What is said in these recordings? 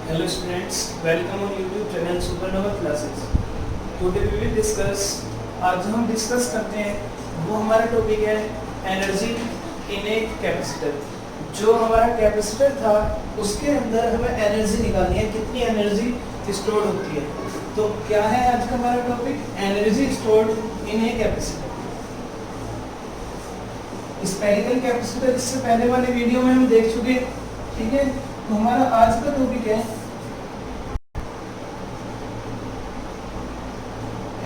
Hello students, welcome on YouTube channel Supernova Classes. Today we will discuss, आज जो हम discuss करते हैं वो हमारा टॉपिक है एनर्जी इन ए कैपेसिटर। जो हमारा कैपेसिटर था उसके अंदर हमें एनर्जी निकालनी है, कितनी एनर्जी स्टोर होती है। तो क्या है आज का हमारा topic, energy stored in a capacitor. Spherical capacitor इससे पहले वाले वीडियो में हम देख चुके, ठीक है। तो हमारा आज का टॉपिक है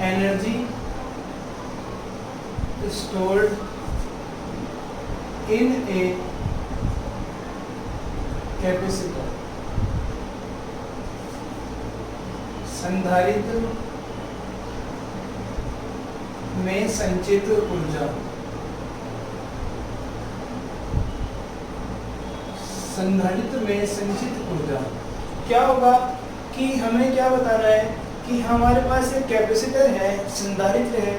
energy stored in a capacitor. संधारित्र में संचित ऊर्जा। संधारित्र में संचित ऊर्जा क्या होगा कि हमें क्या बताना है कि हमारे पास एक कैपेसिटर है, संधारित्र है।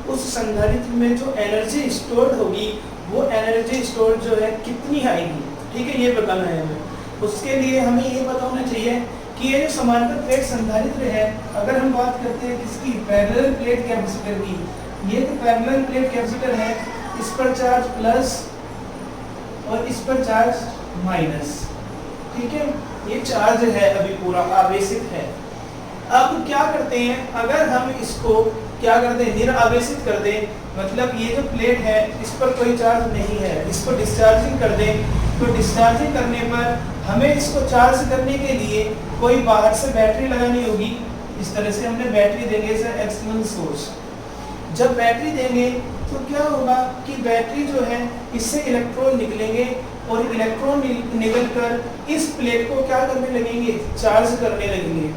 उस संधारित्र में जो एनर्जी स्टोर होगी वो एनर्जी स्टोर जो है कितनी आएगी, ठीक है, ये बताना है हमें। उसके लिए हमें ये पता होना चाहिए कि ये जो समांतर प्लेट संधारित्र है, अगर हम बात करते हैं किसकी, पैरेलल प्लेट कैपेसिटर की, ये तो पैरेलल प्लेट कैपेसिटर है, इस पर चार्ज प्लस और इस पर चार्ज माइनस, ठीक है। ये चार्ज है अभी पूरा आवेशित है। अब क्या करते हैं, अगर हम इसको क्या करते हैं, निरावेशित कर दें, मतलब ये जो प्लेट है इस पर कोई चार्ज नहीं है, इसको डिस्चार्जिंग कर दें, तो डिस्चार्जिंग करने पर हमें इसको चार्ज करने के लिए कोई बाहर से बैटरी लगानी होगी। इस तरह से हमने बैटरी देंगे, एक्सटर्नल सोर्स। जब बैटरी देंगे तो क्या होगा कि बैटरी जो है इससे इलेक्ट्रॉन निकलेंगे और इलेक्ट्रॉन निकलकर इस प्लेट को क्या करने लगेंगे, चार्ज करने लगेंगे।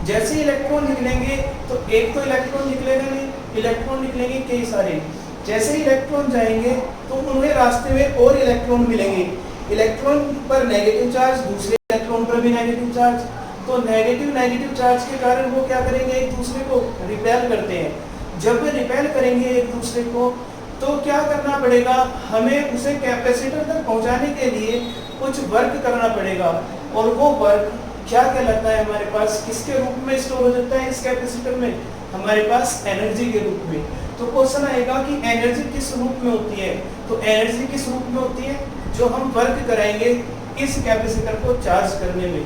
जैसे इलेक्ट्रॉन निकलेंगे तो एक तो इलेक्ट्रॉन निकलेगा नहीं, इलेक्ट्रॉन निकलेंगे कई सारे। जैसे इलेक्ट्रॉन जाएंगे तो उन्हें रास्ते में और इलेक्ट्रॉन मिलेंगे। इलेक्ट्रॉन पर नेगेटिव चार्ज, दूसरे इलेक्ट्रॉन पर भी नेगेटिव चार्ज, तो नेगेटिव चार्ज के कारण वो क्या करेंगे, एक दूसरे को रिपेल करते हैं। जब वे रिपेल करेंगे एक दूसरे को तो क्या करना पड़ेगा, हमें उसे कैपेसिटर तक पहुंचाने के लिए कुछ वर्क करना पड़ेगा। और वो वर्क क्या कहलाता है, हमारे पास किसके रूप में स्टोर हो जाता है इस कैपेसिटर में, हमारे पास एनर्जी के रूप में। तो क्वेश्चन आएगा कि एनर्जी किस रूप में होती है, तो एनर्जी किस रूप में होती है, जो हम वर्क कराएंगे इस कैपेसिटर को चार्ज करने में।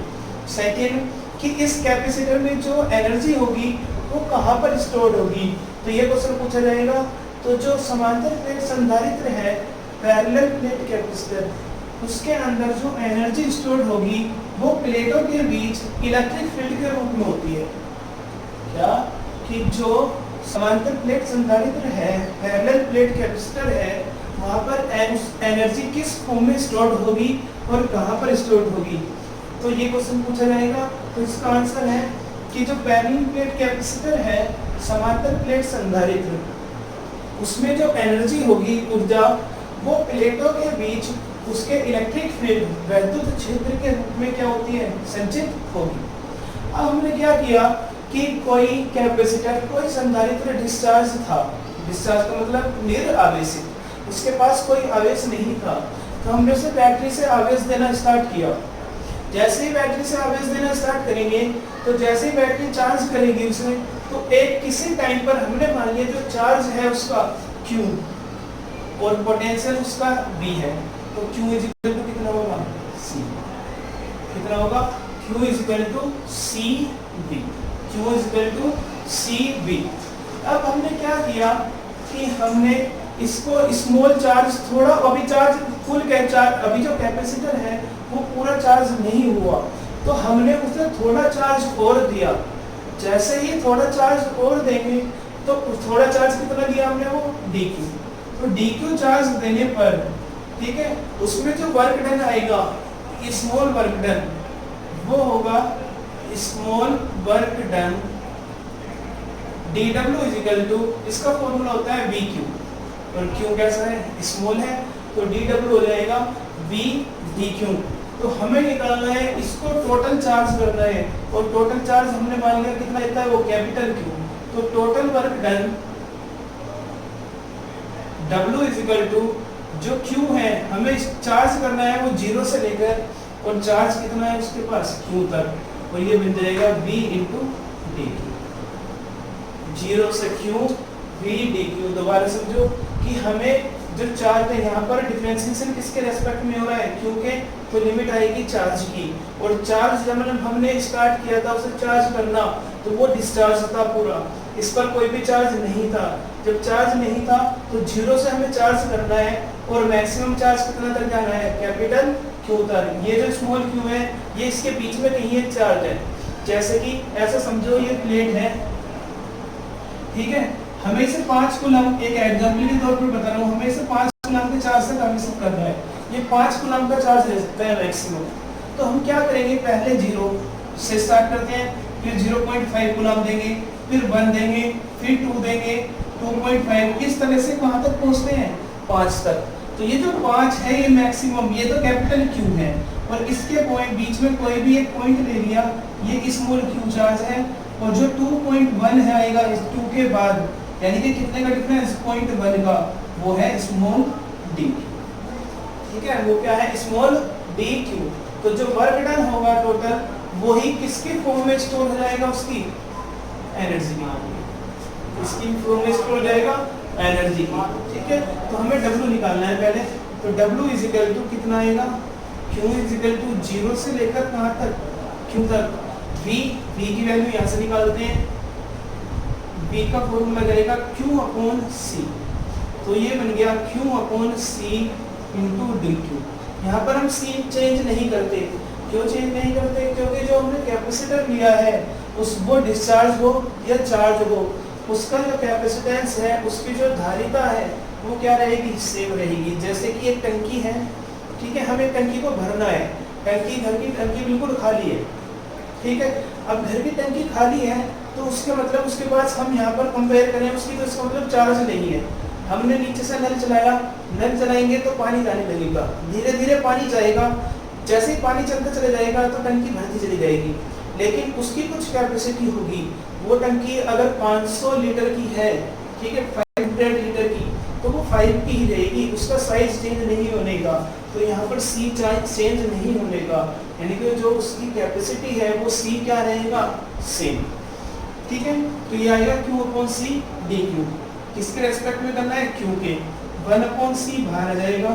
सेकेंड, कि इस कैपेसिटर में जो एनर्जी होगी वो कहाँ पर स्टोर होगी, तो ये क्वेश्चन पूछा जाएगा। तो जो समांतर प्लेट संधारित्र है, पैरेलल प्लेट कैपेसिटर, उसके अंदर जो एनर्जी स्टोर होगी वो प्लेटों के बीच इलेक्ट्रिक फील्ड के रूप में होती है। क्या कि जो समांतर प्लेट संधारित्र है, पैरेलल प्लेट कैपेसिटर है, वहां पर एनर्जी किस फॉर्म में स्टोर होगी और कहां पर स्टोर होगी, तो ये क्वेश्चन पूछा जाएगा। तो इसका आंसर है कि जो पैरेलल प्लेट कैपेसिटर है, समांतर प्लेट संधारित्र, उसमें जो एनर्जी होगी, ऊर्जा, वो प्लेटों के बीच उसके इलेक्ट्रिक फील्ड, वैद्युत क्षेत्र के रूप में क्या होती है, संचित होगी। अब हमने क्या किया कि कोई कैपेसिटर, कोई संधारित्र डिस्चार्ज था, डिस्चार्ज का मतलब निरावेशित, उसके पास कोई आवेश नहीं था, तो हमने उसे बैटरी से आवेश देना स्टार्ट किया। जैसे ही बैटरी से आवेश देना स्टार्ट करेंगे तो जैसे ही बैटरी चार्ज करेगी उसमें, तो एक किसी टाइम पर हमने मान लिया जो चार्ज है उसका Q और पोटेंशियल उसका V है, तो Q इज इक्वल टू कितना होगा, C। कितना होगा, Q is equal to CV। Q is equal to CV। अब हमने क्या किया कि हमने इसको स्मॉल चार्ज, थोड़ा अभी चार्ज फुल चार्ज, अभी जो कैपेसिटर है वो पूरा चार्ज नहीं हुआ, तो हमने उसे थोड़ा चार्ज और दिया। जैसे ही थोड़ा चार्ज और देंगे तो थोड़ा चार्ज कितना दिया हमने, वो dq। तो dq चार्ज देने पर, ठीक है, उसमें जो वर्क डन आएगा, स्मॉल वर्क डन, वो होगा small work done dw is equal to, इसका फॉर्मूला होता है vq, और q कैसा है, स्मॉल है, तो dw हो जाएगा v dq। तो हमें निकालना है, इसको टोटल चार्ज करना है, और टोटल चार्ज हमने मान लिया कितना लेता है, वो कैपिटल Q। तो total work done W is equal to, जो Q है हमें चार्ज करना है वो 0 से लेकर, और चार्ज कितना है उसके पास Q तक, और ये बन जाएगा v इंटू डी क्यू। 0 से q v डी क्यू। दोबारा समझो कि हमें जो चार्ज है यहाँ पर डिफरेंशिएशन किसके रेस्पेक्ट में हो रहा है, क्योंकि तो लिमिट आएगी चार्ज की, और चार्ज जब हमने स्टार्ट किया था उसे चार्ज करना तो वो डिस्चार्ज था पूरा, इस पर कोई भी चार्ज नहीं था। जब चार्ज नहीं था तो 0 से हमें चार्ज करना है और मैक्सिमम चार्ज कितना तक जाना है, कैपिटल क्यू तक। ये जो स्मॉल क्यू है ये इसके बीच में कहीं एक चार्ज है, जैसे कि ऐसा समझो ये प्लेट है, ठीक है, हमें इसे 5 कूलम, एक एग्जांपल के तौर पर बता रहा हूँ, हमें इसे 5 कूलम के चार्ज से ट्रांसफर करना है। ये 5 कूलम का चार्ज ले सकता है मैक्सिमम। तो हम क्या करेंगे, पहले 0 से स्टार्ट करते हैं, फिर 0.5 कूलम देंगे, फिर 1 देंगे, फिर 2 देंगे, 2.5, इस तरह से कहाँ तक पहुँचते हैं, 5 तक। तो ये जो 5 है ये मैक्सिमम, ये तो कैपिटल क्यू है, और इसके पॉइंट बीच में कोई भी एक पॉइंट ले लिया, ये स्मॉल क्यू चार्ज है, और जो 2.1 है आएगा इस 2 के बाद, यानी कि कितने का डिफरेंस, 0.1 का, वो है स्मॉल डी। ठीक है, वो क्या है, स्मॉल डी क्यू। तो जो वर्क डन होगा टोटल वो ही किसके फॉर्म में स्टोर हो जाएगा, उसकी एनर्जी की, इसकी फॉर्म में स्टोर हो जाएगा एनर्जी की। ठीक है, तो हमें W निकालना है पहले। तो W इज इक्वल टू कितना आएगा, Q इज इक्वल टू 0 से लेकर कहाँ तक, Q तक। V की वैल्यू यहाँ से निकालते हैं, V का फॉर्मूला जाएगा Q अपॉन C। तो ये बन गया Q upon C into D Q. यहाँ पर हम C चेंज नहीं करते, क्यों चेंज नहीं करते, क्योंकि जो हमने कैपेसिटर लिया है उस वो डिस्चार्ज हो या चार्ज हो, उसका जो कैपेसिटेंस है, उसकी जो धारिता है वो क्या रहेगी, सेम रहेगी। जैसे कि एक टंकी है, ठीक है, हमें टंकी को भरना है, टंकी, घर की टंकी बिल्कुल खाली है, ठीक है। अब घर की टंकी खाली है तो उसके मतलब उसके पास हम यहाँ पर कंपेयर करें उसकी, तो इसका मतलब चार्ज नहीं है। हमने नीचे से नल चलाया, नल चलाएंगे तो पानी जाने लगेगा, धीरे धीरे पानी जाएगा, जैसे ही पानी चलता चला जाएगा तो टंकी भरती चली जाएगी, लेकिन उसकी कुछ कैपेसिटी होगी। वो टंकी अगर 500 लीटर की है, ठीक है, 500 लीटर की, तो वो 5 की ही रहेगी, उसका साइज चेंज नहीं होने का। तो यहाँ पर C चेंज नहीं होने का, यानी कि जो उसकी कैपेसिटी है वो C क्या रहेगा, सेम। ठीक है, तो ये आएगा Q upon C D Q. किसके रेस्पेक्ट में करना है, Q के। 1 अपॉन C बाहर आ जाएगा,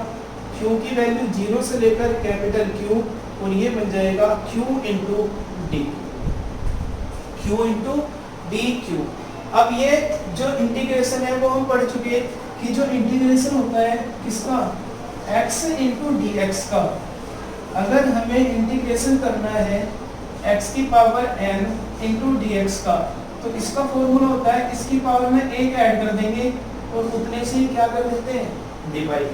Q की वैल्यू 0 से लेकर कैपिटल Q, और ये बन जाएगा Q into D, Q into D Q. अब ये जो इंटीग्रेशन है वो हम पढ़ चुके हैं कि जो इंटीग्रेशन होता है किसका, x इंटू डी एक्स का। अगर हमें इंटीग्रेशन करना है x की power n into D x का, तो इसका फॉर्मूला होता है इसकी पावर में 1 ऐड कर देंगे और उतने से ही क्या कर देते हैं, डिवाइड,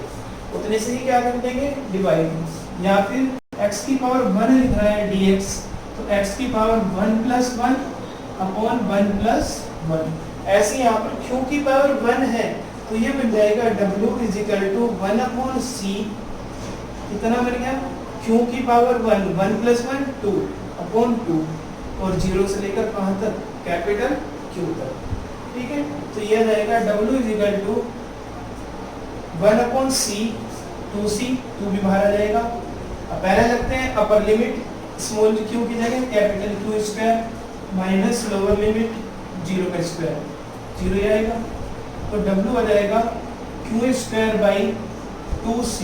उतने से ही क्या कर देंगे, डिवाइड। या फिर x की पावर 1 लिख रहा है dx, तो x की पावर 1 प्लस 1 अपॉन 1 प्लस 1। ऐसे यहाँ पर q की पावर 1 है तो ये बन जाएगा W is equal to 1 upon C, कितना बन गया, q की पावर 1, 1 प्लस 1 2 अपॉन 2, और 0 से लेकर कहाँ तक, कैपिटल Q तक। ठीक है, तो ये जाएगा W is equal to 1 upon C, 2C, 2 भी बाहर आ जाएगा। अब पहले लगते हैं अपर लिमिट स्मॉल q की जगह capital Q square minus lower limit 0 का स्क्वायर, 0 ही आएगा। तो W आ जाएगा Q square by 2C।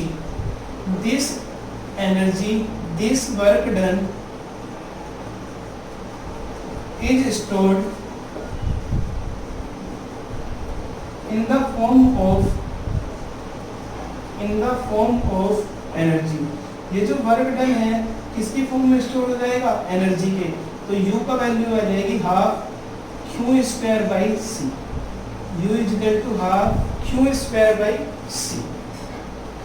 This energy, this work done is stored in the form of energy। ये जो वर्क डन है किसकी फॉर्म में स्टोर हो जाएगा, एनर्जी के। तो U का वैल्यू आ जाएगी half Q square by C, U is equal to half Q square by C।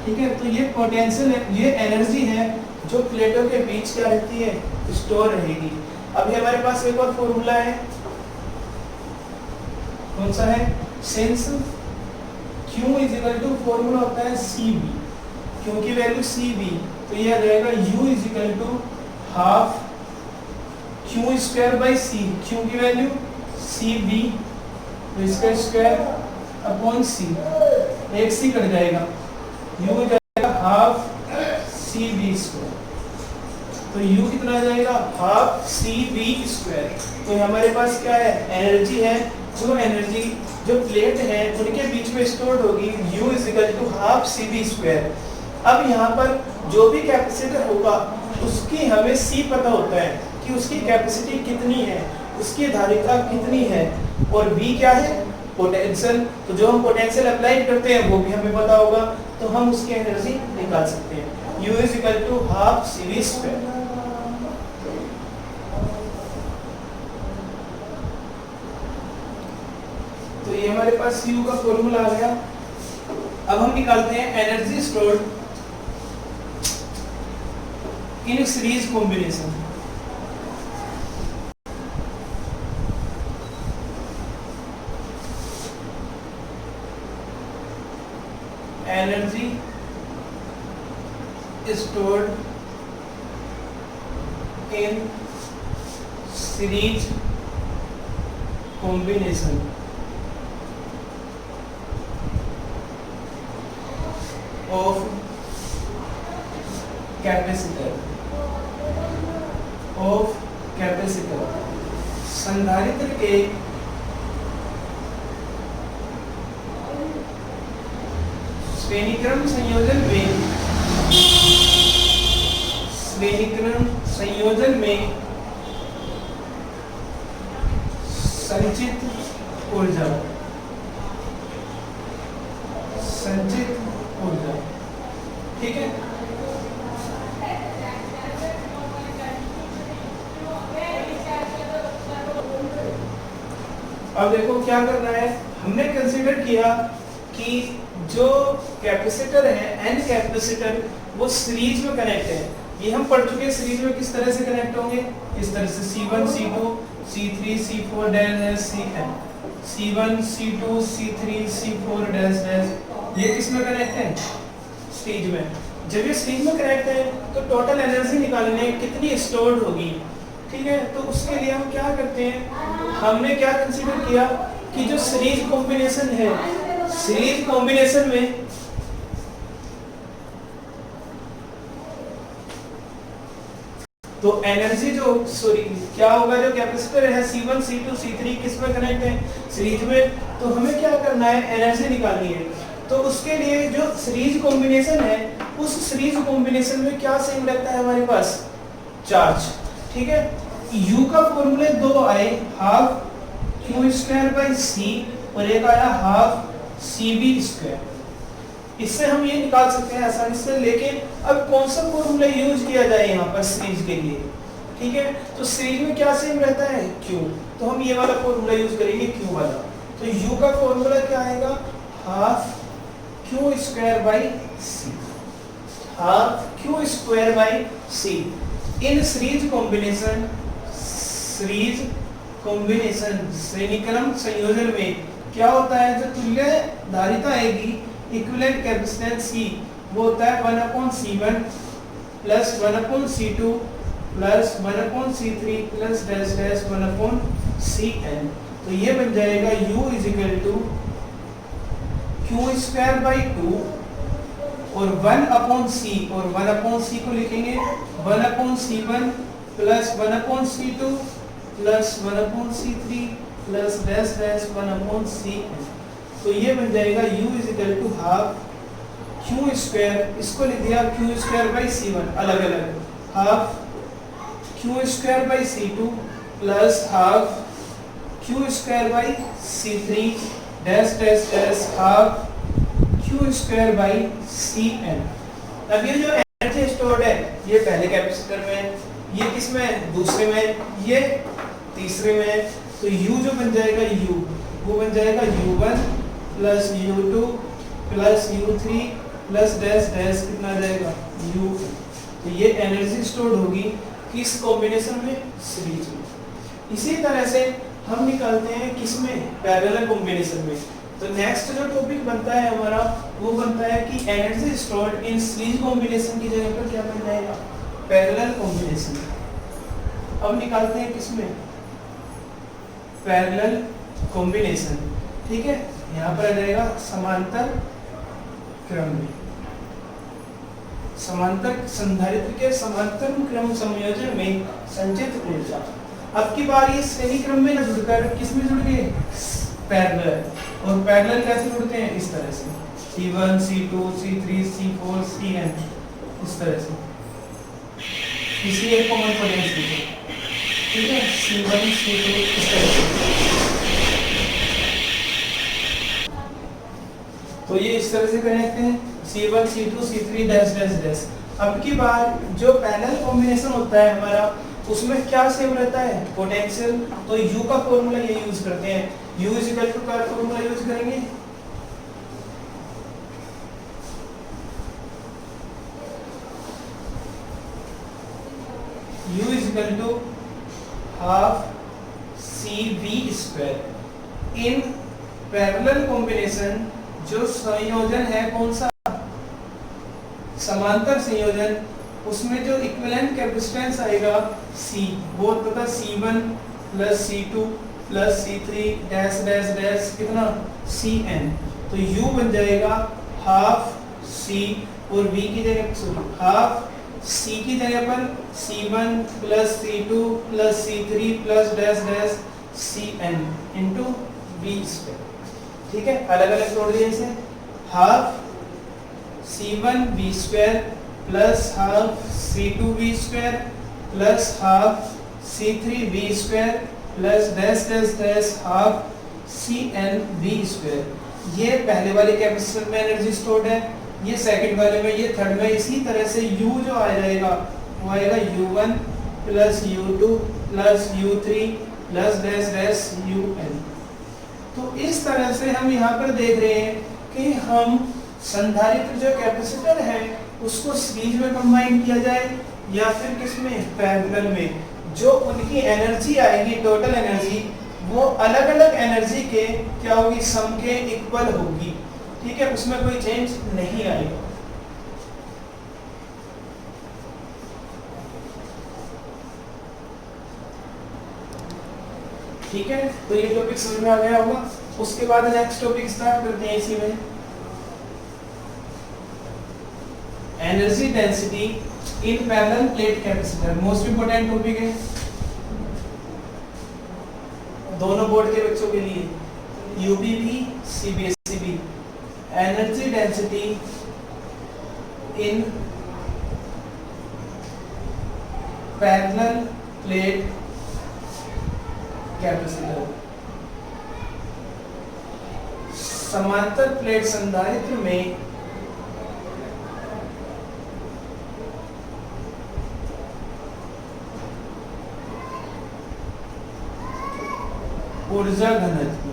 ठीक है, तो ये पोटेंशियल है, ये एनर्जी है जो प्लेटों के बीच क्या रहती है, स्टोर रहेगी। अभी हमारे पास एक और फॉर्मूला है, कौन सा है, since Q is equal to formula होता है CB, Q की वैल्यू CB, तो ये आ जाएगा U is equal to half Q square by C, Q की वैल्यू CB, तो इसका स्क्वायर अपॉन C, एक C कट जाएगा, U हो जाएगा हाफ CB स्क्वायर। तो तो U कितना आ जाएगा हाफ CV²। तो हमारे पास क्या है एनर्जी है, जो एनर्जी जो प्लेट है उनके बीच में स्टोर्ड होगी U = हाफ CV²। अब यहाँ पर जो भी कैपेसिटर होगा उसकी हमें C पता होता है कि उसकी कैपेसिटी कितनी है, उसकी धारिता कितनी है, और V क्या है पोटेंशियल। तो जो हम पोटेंशियल अप्लाई करते हैं वो भी हमें पता होगा, तो हम उसकी एनर्जी निकाल सकते हैं। U = half CV²। तो ये हमारे पास U का फॉर्मूला आ गया। अब हम निकालते हैं energy stored in series combination. Energy stored in series combination of capacitor संधारित्र के श्रेणीक्रम संयोजन में संचित ऊर्जा। ठीक है, अब देखो क्या करना है। हमने कंसीडर किया कि जो कैपेसिटर है एन कैपेसिटर वो सीरीज में कनेक्ट है। ये हम पढ़ चुके हैं सीरीज में किस तरह से कनेक्ट होंगे, इस तरह से C1 C2 C3 C4 dash Cn, C1 C2 C3 C4 dash. ये किस में कनेक्ट है सीरीज में। जब ये सीरीज में कनेक्ट है तो टोटल एनर्जी निकालने कितनी स्टोर्ड होगी। ठीक है, तो उसके लिए हम क्या करते हैं, हमने क्या कंसीडर किया कि जो सीरीज कॉम्बिनेशन है, सीरीज कॉम्बिनेशन में तो एनर्जी जो क्या होगा, जो कैपेसिटर है C1 C2 C3 किस में कनेक्ट है सीरीज में, तो हमें क्या करना है एनर्जी निकालनी है। तो उसके लिए जो सीरीज कॉम्बिनेशन है उस सीरीज कॉम्बिनेशन में क्या सेम रहता है हमारे पास चार्ज। ठीक है, U का फॉर्मूला दो आए, हाफ Q²/C और एक आया हाफ CV²। इससे हम ये निकाल सकते हैं आसानी से, लेकिन अब कौन सा फॉर्मूला यूज किया जाए यहाँ पर सीरीज के लिए। ठीक है, तो सीरीज में क्या सेम रहता है Q, तो हम ये वाला फॉर्मूला यूज करेंगे Q वाला। तो U का फॉर्मूला क्या आएगा half Q²/C, half Q²/C। In series combination श्रेणीक्रम संयोजन में क्या होता है, जो तुल्य धारिता आएगी इक्विवेलेंट कैपेसिटेंस C वो होता है 1/C1 plus 1/C2 plus 1/C3 plus dash dash 1/Cn। तो ये बन जाएगा U = Q²/2 और 1/C, और 1/C को लिखेंगे 1/C1 plus 1/C2 plus 1/C3 plus dash dash 1/Cn। तो ये बन जाएगा U = हाफ Q², इसको लिख दिया Q²/C1 अलग अलग, half Q²/C2 plus half Q²/C3 dash dash dash half Q²/Cn। अब ये जो एनर्जी स्टोर्ड है ये पहले कैपेसिटर में है, ये किस में है दूसरे में, ये तीसरे में है। तो U जो बन जाएगा U वो बन जाएगा U1 plus U2 plus U3 plus dash dash कितना आ जाएगा U। तो ये एनर्जी स्टोर्ड होगी किस कॉम्बिनेशन में सीरीज में। इसी तरह से हम निकालते हैं किस में पैरेलल कॉम्बिनेशन में। तो नेक्स्ट जो टॉपिक बनता है हमारा वो बनता है कि energy stored in series combination की जगह पर क्या बन जाएगा पैरेलल कॉम्बिनेशन। अब निकालते हैं किस में पैरेलल कॉम्बिनेशन। ठीक है, यहाँ पर आ जाएगा समांतर क्रम में। समांतर संधारित्र के समांतर क्रम संयोजन में संचित ऊर्जा। अब की बार ये श्रेणी क्रम में न जुड़कर किस में जुड़ गए, पैरेलल। और पैरेलल कैसे जुड़ते हैं, इस तरह से C1 C2 C3 C4 Cn, इस तरह से, इसलिए कॉमन पोटेंस लिखे, ठीक है, C1 C2 इस तरह से। तो ये इस तरह से कनेक्ट हैं C1 C2 C3 dash dash dash. अब की बार जो पैरेलल कॉम्बिनेशन होता है हमारा, उसमें क्या सेम रहता है, पोटेंशियल। तो U का फॉर्मूला ये यूज करते हैं, U इक्वल टू का फॉर्मूला यूज करेंगे, U equal to half CV²। In parallel combination जो संयोजन है कौन सा, समांतर संयोजन, उसमें जो इक्विवेलेंट कैपेसिटेंस आएगा C, वो होता है C1 plus C2 plus C3 dash dash dash कितना Cn। तो U बन जाएगा हाफ C और V की जगह, सॉरी, हाफ C की जगह पर C1 plus C2 plus C3 plus dash dash Cn into V²। ठीक है, अलग अलग तोड़ दिए इसे, half C1 V² plus half C2 V² plus half C3 V² plus dash dash dash half Cn V²। ये पहले वाले कैपेसिटर में एनर्जी स्टोर्ड है, ये सेकंड वाले में, ये थर्ड में। इसी तरह से U जो आ जाएगा वो आएगा U1 plus U2 plus U3 plus dash dash Un। तो इस तरह से हम यहाँ पर देख रहे हैं कि हम संधारित्र जो कैपेसिटर है उसको सीरीज में कंबाइन किया जाए या फिर किसमें, पैरेलल में। जो उनकी एनर्जी आएगी, टोटल एनर्जी, वो अलग अलग एनर्जी के क्या होगी, सम के इक्वल होगी। ठीक है, उसमें कोई चेंज नहीं आएगा। ठीक है, तो ये टॉपिक समझ में आ गया होगा। उसके बाद नेक्स्ट टॉपिक स्टार्ट करते हैं इसी में, energy density in parallel plate capacitor. Most important topic है दोनों बोर्ड के बच्चों के लिए, यूपी भी सीबीएसई भी। Energy density in parallel plate capacitor. समांतर प्लेट संधारित्र में ऊर्जा घनत्व।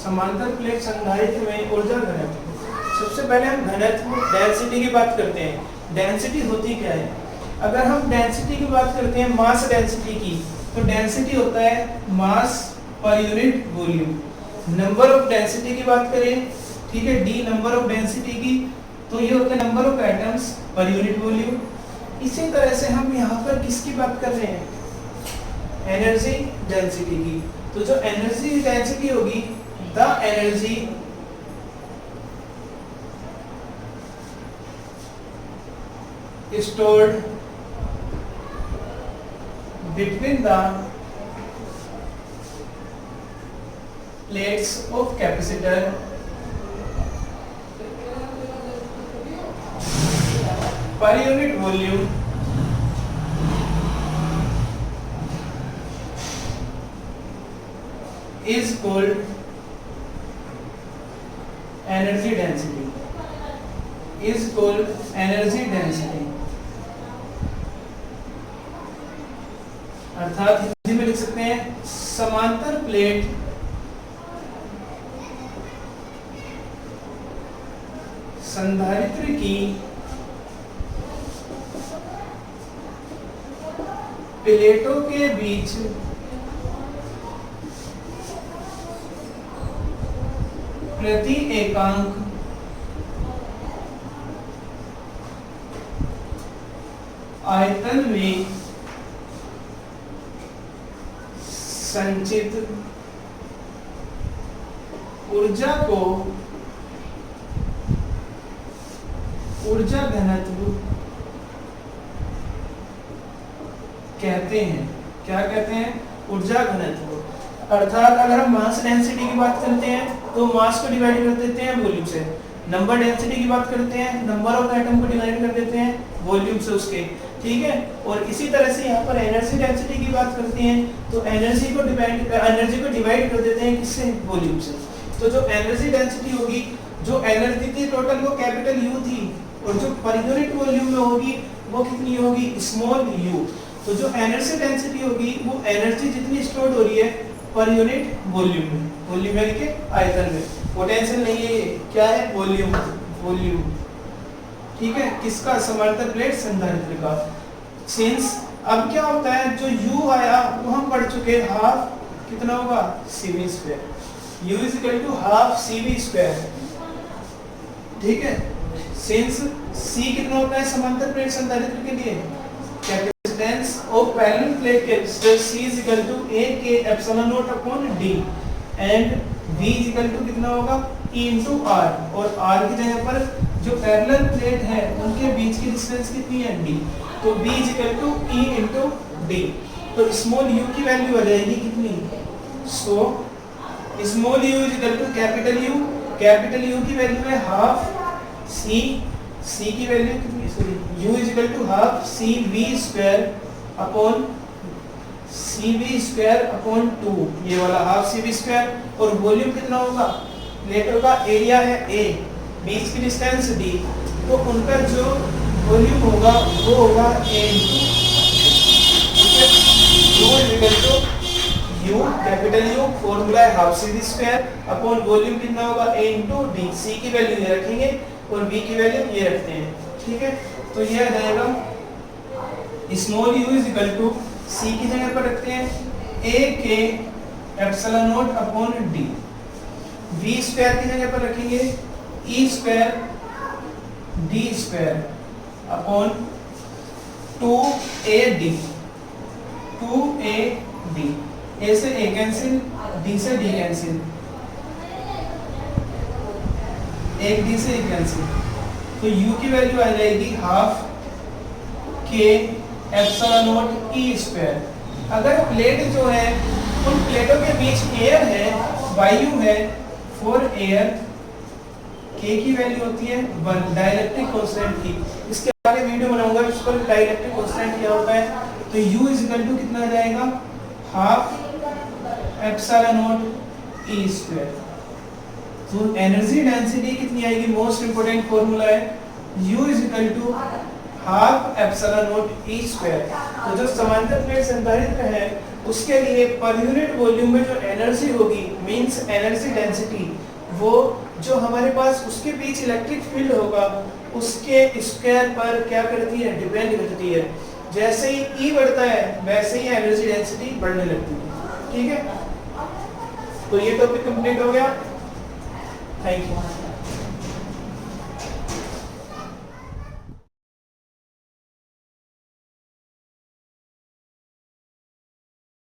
समांतर प्लेट संधारित्र में ऊर्जा घनत्व। सबसे पहले हम घनत्व डेंसिटी की बात करते हैं। डेंसिटी होती क्या है? अगर हम डेंसिटी की बात करते हैं मास डेंसिटी की, तो डेंसिटी होता है मास पर unit volume. Number of density की बात करें, ठीक है, डी नंबर ऑफ डेंसिटी की, तो ये होता है नंबर ऑफ एटम्स पर यूनिट वॉल्यूम। इसी तरह से हम यहाँ पर किसकी बात कर रहे हैं? एनर्जी डेंसिटी की। तो जो एनर्जी डेंसिटी होगी, the energy stored between the plates of capacitor per unit volume is called energy density. Is called energy density. अर्थात हिंदी में लिख सकते हैं समांतर प्लेट संधारित्र की प्लेटों के बीच प्रति एकांक आयतन में संचित ऊर्जा को ऊर्जा घनत्व कहते हैं। क्या कहते हैं? ऊर्जा घनत्व। अर्थात अगर हम मास डेंसिटी की बात करते हैं तो मास को डिवाइड कर देते हैं वॉल्यूम से, नंबर डेंसिटी की बात करते हैं नंबर ऑफ एटम को डिवाइड कर देते हैं वॉल्यूम से उसके, ठीक है। और इसी तरह से यहाँ पर एनर्जी डेंसिटी की बात करते हैं तो एनर्जी को डिवाइड कर देते हैं किससे? वॉल्यूम से। तो जो एनर्जी डेंसिटी होगी, जो एनर्जी थी टोटल वो कैपिटल यू थी, और जो पर यूनिट वॉल्यूम में होगी वो कितनी होगी? Small you. तो जो एनर्जी डेंसिटी होगी वो एनर्जी जितनी स्टोर हो रही है पर यूनिट वॉल्यूम में, वॉल्यूम यानी कि आयतन में, पोटेंशियल नहीं है ये, क्या है? वॉल्यूम, वॉल्यूम, ठीक है। किसका? समांतर प्लेट संधारित्र का। सिंस अब क्या होता है, जो u आया वो हम पढ़ चुके, हाफ कितना होगा? cv square, u is equal to half cv square, ठीक है। सिंस c कितना होता है समांतर प्लेट संधारित्र के लिए? Capacitance of parallel plate capacitor c is equal to a k epsilon naught upon d and v is equal to कितना होगा? e into r, और r की जगह पर जो पैरेलल प्लेट है उनके बीच की डिस्टेंस कितनी है? d। तो v is equal to e into d। तो स्मॉल u की वैल्यू आ जाएगी कितनी? So small u is equal to capital U, capital U की वैल्यू है हाफ c, c की वैल्यू कितनी? Sorry, u is equal to half cv square upon cv square upon 2, ये वाला हाफ cv स्क्वायर। और वॉल्यूम कितना होगा? प्लेटों का एरिया है a, बीच की डिस्टेंस d, तो उनका जो वॉल्यूम होगा वो होगा a into, ठीक है। u is equal to u, capital U, formula है half cv square upon volume कितना होगा? a into d। c की वैल्यू ये रखेंगे और v की वैल्यू ये रखते हैं, ठीक है। तो ये आ जाएगा small u is equal to c की जगह पर रखते हैं a k epsilon naught upon d, v square की जगह पर रखेंगे e square d square upon 2ad, 2ad, a से a कैंसिल, d से d कैंसिल, एक d से एक कैंसिल, तो u की वैल्यू आ जाएगी half k epsilon naught e square. अगर प्लेट जो है उन प्लेटों के बीच एयर है, वायु है, फॉर एयर k की वैल्यू होती है 1, डाइलेक्ट्रिक कांस्टेंट की। इसके आगे वीडियो बनाऊंगा इस पर डाइलेक्ट्रिक कांस्टेंट क्या होता है। तो u इज इक्वल टू कितना आ जाएगा? Half epsilon naught e square. तो एनर्जी डेंसिटी कितनी आएगी? मोस्ट इंपोर्टेंट फॉर्मूला है u is equal to half epsilon naught e square. तो जो समांतर प्लेट संधारित्र है उसके लिए पर यूनिट वॉल्यूम में जो एनर्जी होगी, मींस एनर्जी डेंसिटी, वो जो हमारे पास उसके बीच इलेक्ट्रिक फील्ड होगा उसके स्क्वायर पर क्या करती है? डिपेंड करती है। जैसे ही E बढ़ता है वैसे ही एनर्जी डेंसिटी बढ़ने लगती है, ठीक है। तो ये टॉपिक कंप्लीट हो गया। Thank you.